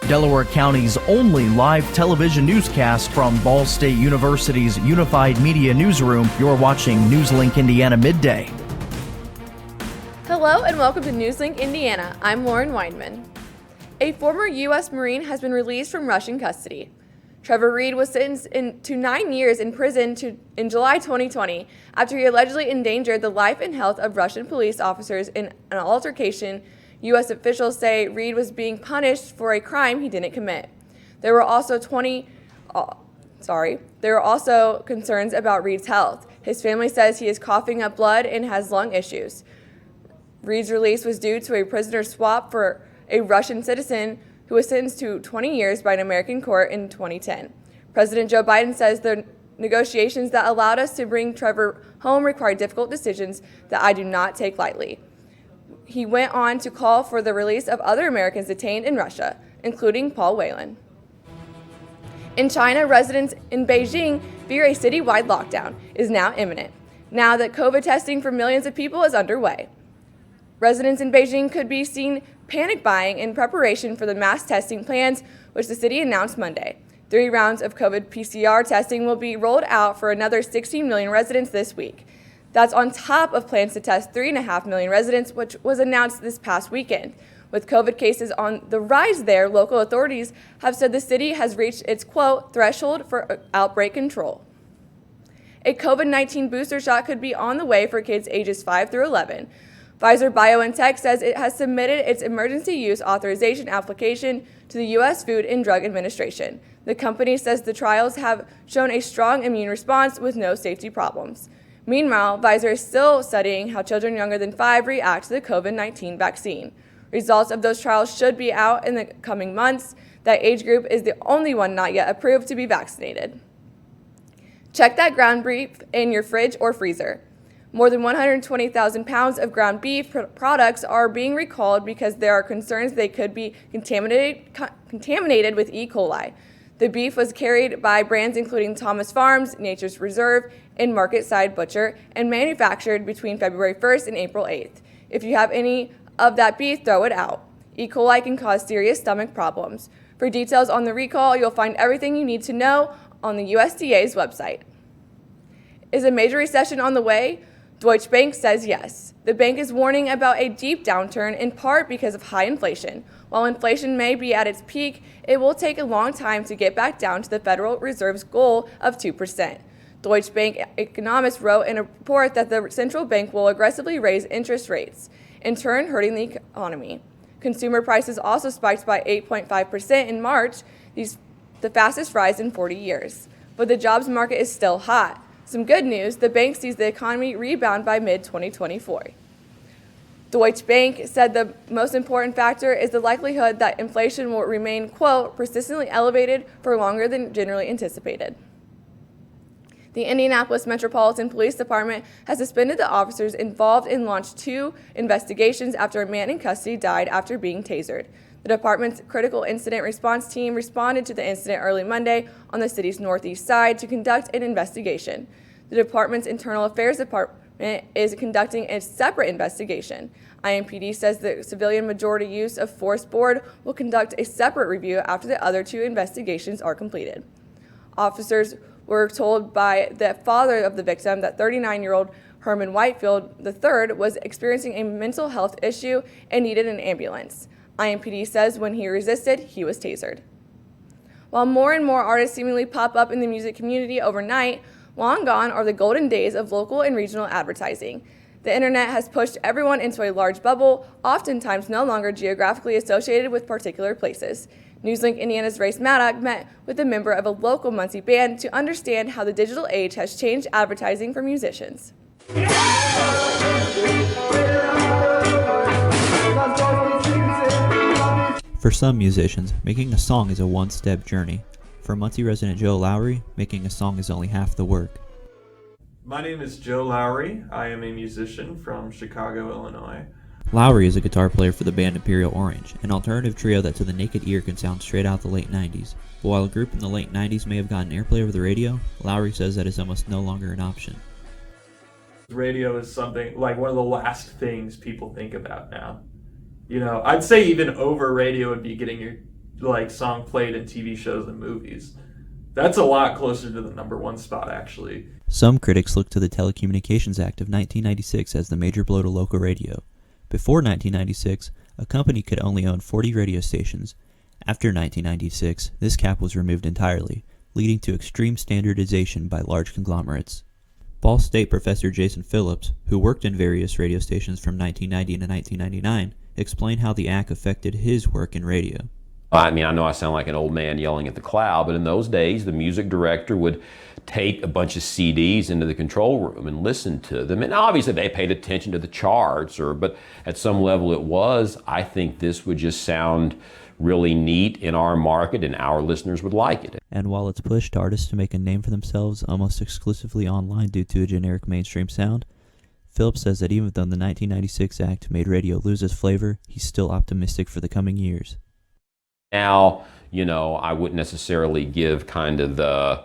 Delaware County's only live television newscast from Ball State University's Unified Media Newsroom. You're watching NewsLink Indiana Midday. Hello and welcome to NewsLink Indiana. I'm Lauren Weinman. A former U.S. Marine has been released from Russian custody. Trevor Reed was sentenced to 9 years in prison in July 2020 after he allegedly endangered the life and health of Russian police officers in an altercation. U.S. officials say Reed was being punished for a crime he didn't commit. There were also concerns about Reed's health. His family says he is coughing up blood and has lung issues. Reed's release was due to a prisoner swap for a Russian citizen who was sentenced to 20 years by an American court in 2010. President Joe Biden says the negotiations that allowed us to bring Trevor home required difficult decisions that I do not take lightly. He went on to call for the release of other Americans detained in Russia, including Paul Whelan. In China, residents in Beijing fear a citywide lockdown is now imminent, now that COVID testing for millions of people is underway. Residents in Beijing could be seen panic buying in preparation for the mass testing plans, which the city announced Monday. 3 rounds of COVID PCR testing will be rolled out for another 16 million residents this week. That's on top of plans to test 3.5 million residents, which was announced this past weekend. With COVID cases on the rise there, local authorities have said the city has reached its, quote, threshold for outbreak control. A COVID-19 booster shot could be on the way for kids ages 5 through 11. Pfizer BioNTech says it has submitted its emergency use authorization application to the U.S. Food and Drug Administration. The company says the trials have shown a strong immune response with no safety problems. Meanwhile, Pfizer is still studying how children younger than 5 react to the COVID-19 vaccine. Results of those trials should be out in the coming months. That age group is the only one not yet approved to be vaccinated. Check that ground beef in your fridge or freezer. More than 120,000 pounds of ground beef products are being recalled because there are concerns they could be contaminated with E. coli. The beef was carried by brands including Thomas Farms, Nature's Reserve, and Market Side Butcher, and manufactured between February 1st and April 8th. If you have any of that beef, throw it out. E. coli can cause serious stomach problems. For details on the recall, you'll find everything you need to know on the USDA's website. Is a major recession on the way? Deutsche Bank says yes. The bank is warning about a deep downturn in part because of high inflation. While inflation may be at its peak, it will take a long time to get back down to the Federal Reserve's goal of 2%. Deutsche Bank economists wrote in a report that the central bank will aggressively raise interest rates, in turn hurting the economy. Consumer prices also spiked by 8.5% in March, the fastest rise in 40 years. But the jobs market is still hot. Some good news, the bank sees the economy rebound by mid-2024. Deutsche Bank said the most important factor is the likelihood that inflation will remain, quote, persistently elevated for longer than generally anticipated. The Indianapolis Metropolitan Police Department has suspended the officers involved and launched 2 investigations after a man in custody died after being tasered. The department's critical incident response team responded to the incident early Monday on the city's northeast side to conduct an investigation. The department's Internal Affairs Department is conducting a separate investigation. IMPD says the Civilian Majority Use of Force Board will conduct a separate review after the other 2 investigations are completed. Officers were told by the father of the victim that 39-year-old Herman Whitefield III was experiencing a mental health issue and needed an ambulance. IMPD says when he resisted, he was tasered. While more and more artists seemingly pop up in the music community overnight, long gone are the golden days of local and regional advertising. The internet has pushed everyone into a large bubble, oftentimes no longer geographically associated with particular places. NewsLink Indiana's Race Maddock met with a member of a local Muncie band to understand how the digital age has changed advertising for musicians. For some musicians, making a song is a one-step journey. For Muncie resident Joe Lowry, making a song is only half the work. My name is Joe Lowry. I am a musician from Chicago, Illinois. Lowry is a guitar player for the band Imperial Orange, an alternative trio that to the naked ear can sound straight out the late 90s. But while a group in the late 90s may have gotten airplay over the radio, Lowry says that is almost no longer an option. Radio is something like one of the last things people think about now. You know, I'd say even over radio would be getting your like song played in TV shows and movies. That's a lot closer to the #1 spot, actually. Some critics look to the Telecommunications Act of 1996 as the major blow to local radio. Before 1996, a company could only own 40 radio stations. After 1996, this cap was removed entirely, leading to extreme standardization by large conglomerates. Ball State professor Jason Phillips, who worked in various radio stations from 1990 to 1999, explained how the act affected his work in radio. I mean, I know I sound like an old man yelling at the cloud, but in those days, the music director would take a bunch of CDs into the control room and listen to them. And obviously they paid attention to the charts, but at some level it was, I think this would just sound really neat in our market and our listeners would like it. And while it's pushed artists to make a name for themselves almost exclusively online due to a generic mainstream sound, Phillips says that even though the 1996 Act made radio lose its flavor, he's still optimistic for the coming years. Now, I wouldn't necessarily give kind of the,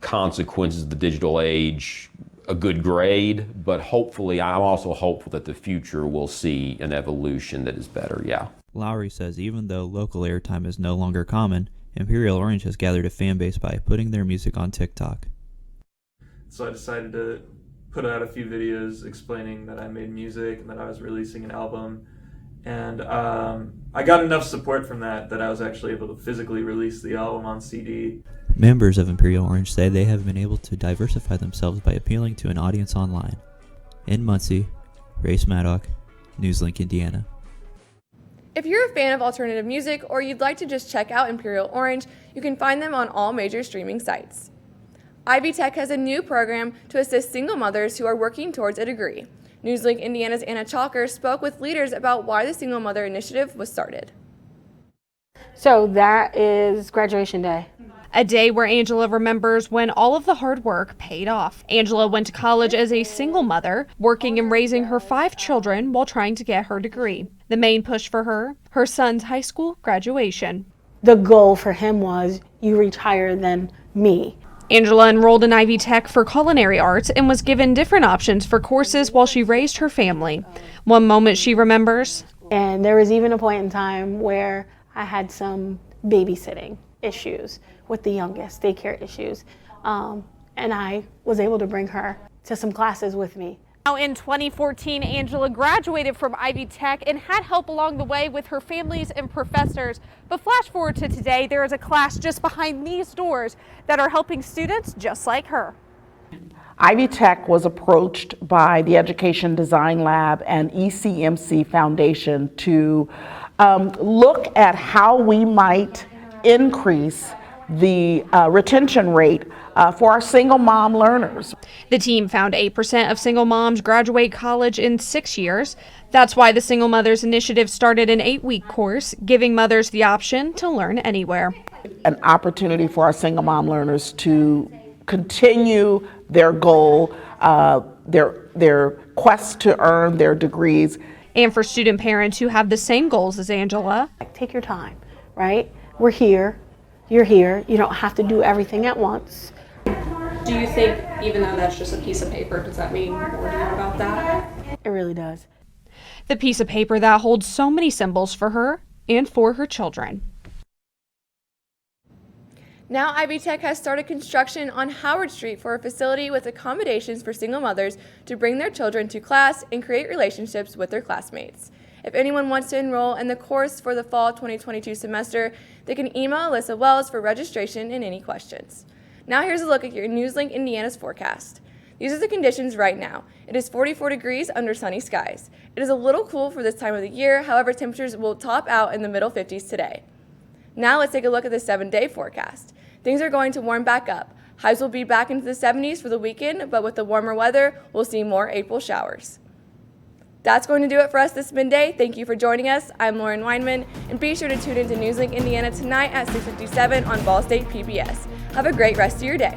consequences of the digital age a good grade, but hopefully, I'm also hopeful that the future will see an evolution that is better, yeah. Lowry says even though local airtime is no longer common, Imperial Orange has gathered a fan base by putting their music on TikTok. So I decided to put out a few videos explaining that I made music and that I was releasing an album. And I got enough support from that I was actually able to physically release the album on CD. Members of Imperial Orange say they have been able to diversify themselves by appealing to an audience online. In Muncie, Race Maddock, NewsLink, Indiana. If you're a fan of alternative music or you'd like to just check out Imperial Orange, you can find them on all major streaming sites. Ivy Tech has a new program to assist single mothers who are working towards a degree. NewsLink Indiana's Anna Chalker spoke with leaders about why the Single Mother Initiative was started. So that is graduation day. A day where Angela remembers when all of the hard work paid off. Angela went to college as a single mother, working and raising her 5 children while trying to get her degree. The main push for her son's high school graduation. The goal for him was, you reach higher than me. Angela enrolled in Ivy Tech for culinary arts and was given different options for courses while she raised her family. One moment she remembers. And there was even a point in time where I had some babysitting issues with the youngest, daycare issues. And I was able to bring her to some classes with me. Now in 2014, Angela graduated from Ivy Tech and had help along the way with her families and professors. But flash forward to today, there is a class just behind these doors that are helping students just like her. Ivy Tech was approached by the Education Design Lab and ECMC Foundation to look at how we might increase the retention rate for our single mom learners. The team found 8% of single moms graduate college in 6 years. That's why the Single Mothers Initiative started an 8-week course, giving mothers the option to learn anywhere. An opportunity for our single mom learners to continue their goal, their quest to earn their degrees. And for student parents who have the same goals as Angela. Take your time, right? We're here. You're here. You don't have to do everything at once. Do you think, even though that's just a piece of paper, does that mean more to you about that? It really does. The piece of paper that holds so many symbols for her and for her children. Now Ivy Tech has started construction on Howard Street for a facility with accommodations for single mothers to bring their children to class and create relationships with their classmates. If anyone wants to enroll in the course for the fall 2022 semester, they can email Alyssa Wells for registration and any questions. Now here's a look at your NewsLink Indiana's forecast. These are the conditions right now. It is 44 degrees under sunny skies. It is a little cool for this time of the year, however, temperatures will top out in the middle 50s today. Now let's take a look at the 7-day forecast. Things are going to warm back up. Highs will be back into the 70s for the weekend, but with the warmer weather, we'll see more April showers. That's going to do it for us this midday. Thank you for joining us. I'm Lauren Weinman, and be sure to tune into NewsLink Indiana tonight at 6:57 on Ball State PBS. Have a great rest of your day.